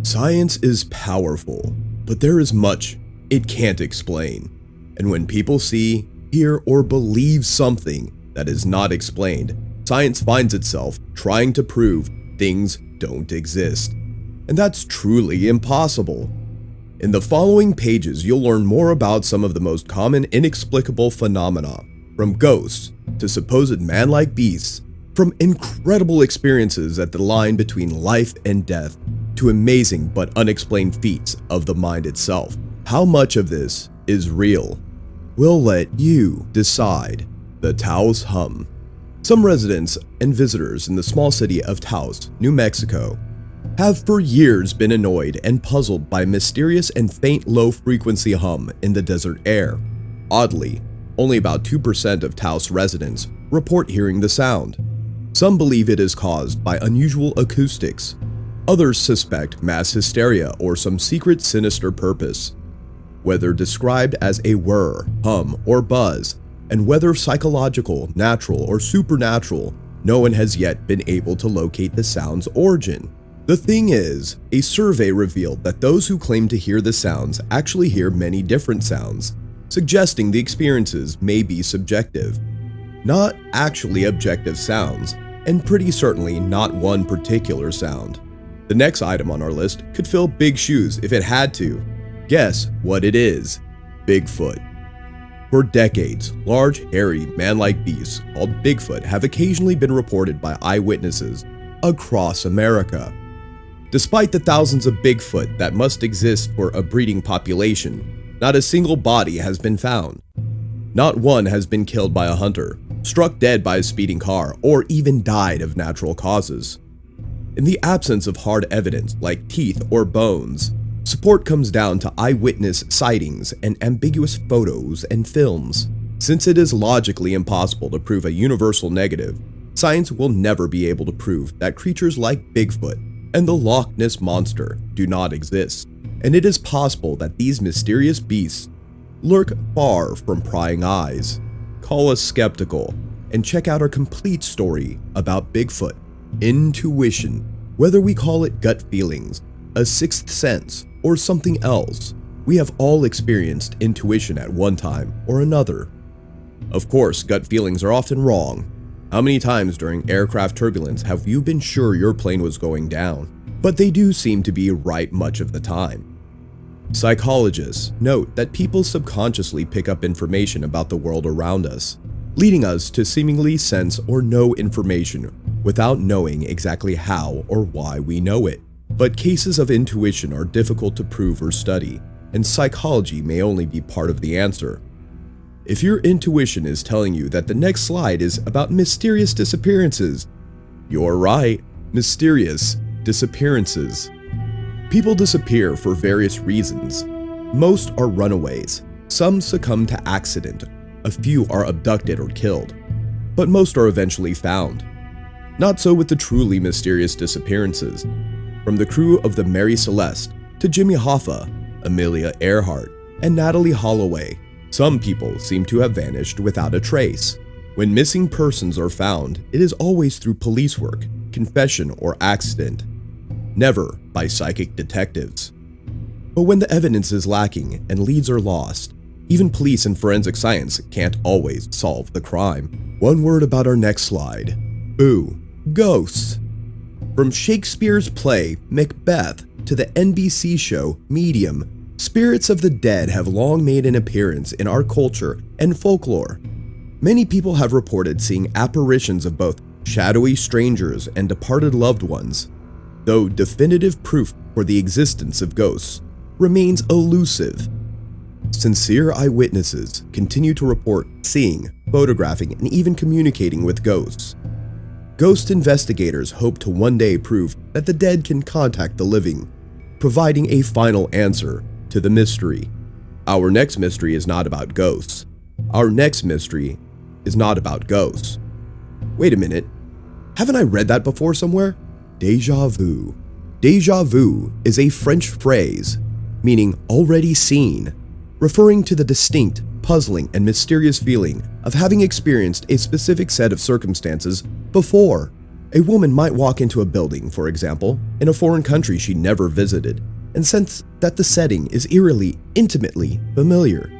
Science is powerful, but there is much it can't explain. And when people see, hear, or believe something that is not explained, science finds itself trying to prove things don't exist. And that's truly impossible. In the following pages, you'll learn more about some of the most common inexplicable phenomena, from ghosts to supposed man-like beasts, from incredible experiences at the line between life and death, to amazing but unexplained feats of the mind itself. How much of this is real? We'll let you decide. The Taos Hum. Some residents and visitors in the small city of Taos, New Mexico, have for years been annoyed and puzzled by a mysterious and faint low-frequency hum in the desert air. Oddly, only about 2% of Taos residents report hearing the sound. Some believe it is caused by unusual acoustics. Others suspect mass hysteria or some secret sinister purpose. Whether described as a whir, hum, or buzz, and whether psychological, natural, or supernatural, no one has yet been able to locate the sound's origin. The thing is, a survey revealed that those who claim to hear the sounds actually hear many different sounds, suggesting the experiences may be subjective. Not actually objective sounds, and pretty certainly not one particular sound. The next item on our list could fill big shoes if it had to. Guess what it is? Bigfoot. For decades, large, hairy, man-like beasts called Bigfoot have occasionally been reported by eyewitnesses across America. Despite the thousands of Bigfoot that must exist for a breeding population, not a single body has been found. Not one has been killed by a hunter, struck dead by a speeding car, or even died of natural causes. In the absence of hard evidence like teeth or bones, support comes down to eyewitness sightings and ambiguous photos and films. Since it is logically impossible to prove a universal negative, science will never be able to prove that creatures like Bigfoot and the Loch Ness Monster do not exist. And it is possible that these mysterious beasts lurk far from prying eyes. Call us skeptical and check out our complete story about Bigfoot. Intuition, whether we call it gut feelings, a sixth sense, or something else, we have all experienced intuition at one time or another. Of course, gut feelings are often wrong. How many times during aircraft turbulence have you been sure your plane was going down? But they do seem to be right much of the time. Psychologists note that people subconsciously pick up information about the world around us, leading us to seemingly sense or know information without knowing exactly how or why we know it. But cases of intuition are difficult to prove or study, and psychology may only be part of the answer. If your intuition is telling you that the next slide is about mysterious disappearances, you're right, mysterious disappearances. People disappear for various reasons. Most are runaways, some succumb to accident, a few are abducted or killed, but most are eventually found. Not so with the truly mysterious disappearances. From the crew of the Mary Celeste to Jimmy Hoffa, Amelia Earhart, and Natalie Holloway, some people seem to have vanished without a trace. When missing persons are found, it is always through police work, confession, or accident, never by psychic detectives. But when the evidence is lacking and leads are lost, even police and forensic science can't always solve the crime. One word about our next slide. Boo. Ghosts. From Shakespeare's play Macbeth to the NBC show Medium, spirits of the dead have long made an appearance in our culture and folklore. Many people have reported seeing apparitions of both shadowy strangers and departed loved ones, though definitive proof for the existence of ghosts remains elusive. Sincere eyewitnesses continue to report seeing, photographing, and even communicating with ghosts. Ghost investigators hope to one day prove that the dead can contact the living, providing a final answer to the mystery. Our next mystery is not about ghosts. Our next mystery is not about ghosts. Wait a minute, haven't I read that before somewhere? Deja vu. Deja vu is a French phrase meaning already seen, referring to the distinct, puzzling, and mysterious feeling of having experienced a specific set of circumstances before. A woman might walk into a building, for example, in a foreign country she never visited, and sense that the setting is eerily, intimately familiar.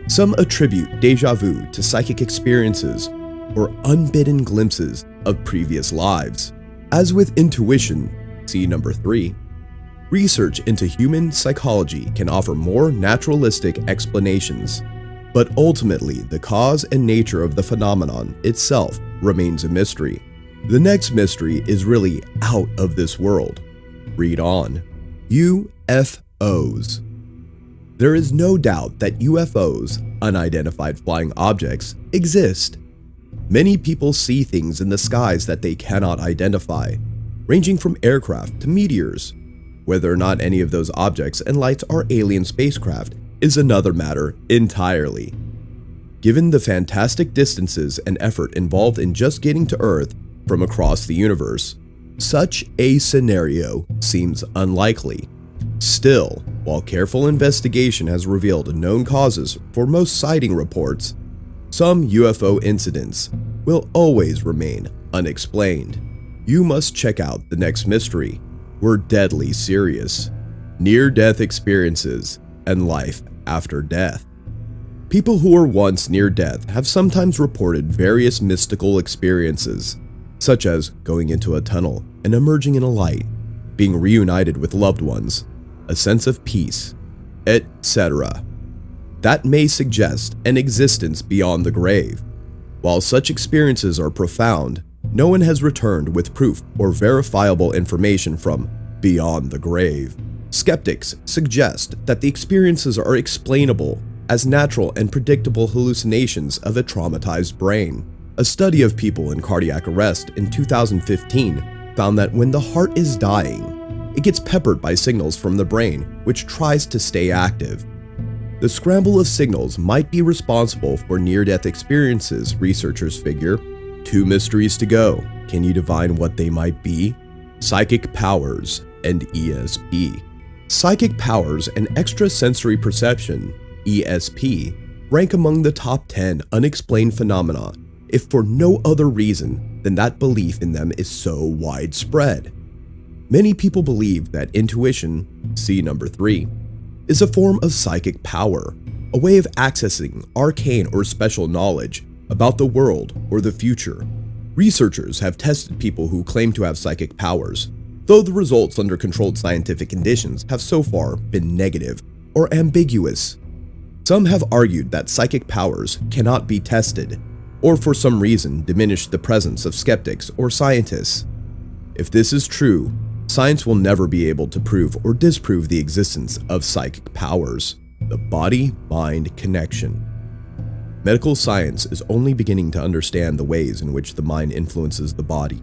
Some attribute deja vu to psychic experiences or unbidden glimpses of previous lives. As with intuition, see number 3, research into human psychology can offer more naturalistic explanations, but ultimately the cause and nature of the phenomenon itself remains a mystery. The next mystery is really out of this world. Read on. UFOs. There is no doubt that UFOs, unidentified flying objects, exist. Many people see things in the skies that they cannot identify, ranging from aircraft to meteors. Whether or not any of those objects and lights are alien spacecraft is another matter entirely. Given the fantastic distances and effort involved in just getting to Earth from across the universe, such a scenario seems unlikely. Still, while careful investigation has revealed known causes for most sighting reports, some UFO incidents will always remain unexplained. You must check out the next mystery. We're deadly serious. Near-death experiences and life after death. People who were once near death have sometimes reported various mystical experiences, such as going into a tunnel and emerging in a light, being reunited with loved ones, a sense of peace, etc. That may suggest an existence beyond the grave. While such experiences are profound, no one has returned with proof or verifiable information from beyond the grave. Skeptics suggest that the experiences are explainable as natural and predictable hallucinations of a traumatized brain. A study of people in cardiac arrest in 2015 found that when the heart is dying, it gets peppered by signals from the brain, which tries to stay active. The scramble of signals might be responsible for near-death experiences, researchers figure. 2 mysteries to go. Can you divine what they might be? Psychic powers and ESP. Psychic powers and extrasensory perception, ESP, rank among the top 10 unexplained phenomena, if for no other reason than that belief in them is so widespread. Many people believe that intuition, see number 3, is a form of psychic power, a way of accessing arcane or special knowledge about the world or the future. Researchers have tested people who claim to have psychic powers, though the results under controlled scientific conditions have so far been negative or ambiguous. Some have argued that psychic powers cannot be tested, or for some reason diminish the presence of skeptics or scientists. If this is true, science will never be able to prove or disprove the existence of psychic powers, the body-mind connection. Medical science is only beginning to understand the ways in which the mind influences the body.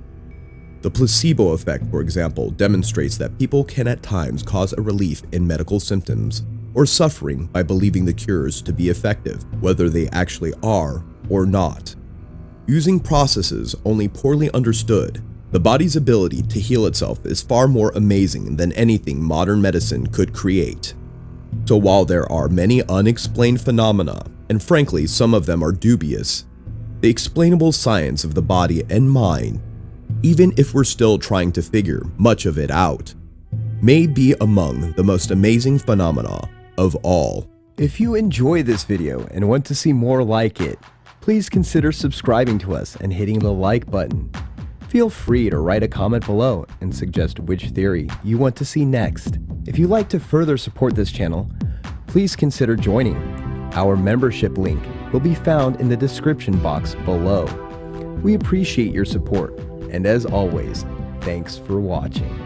The placebo effect, for example, demonstrates that people can at times cause a relief in medical symptoms or suffering by believing the cures to be effective, whether they actually are or not. Using processes only poorly understood, the body's ability to heal itself is far more amazing than anything modern medicine could create. So while there are many unexplained phenomena, and frankly some of them are dubious, the explainable science of the body and mind, even if we're still trying to figure much of it out, may be among the most amazing phenomena of all. If you enjoy this video and want to see more like it, please consider subscribing to us and hitting the like button. Feel free to write a comment below and suggest which theory you want to see next. If you'd like to further support this channel, please consider joining. Our membership link will be found in the description box below. We appreciate your support, and as always, thanks for watching.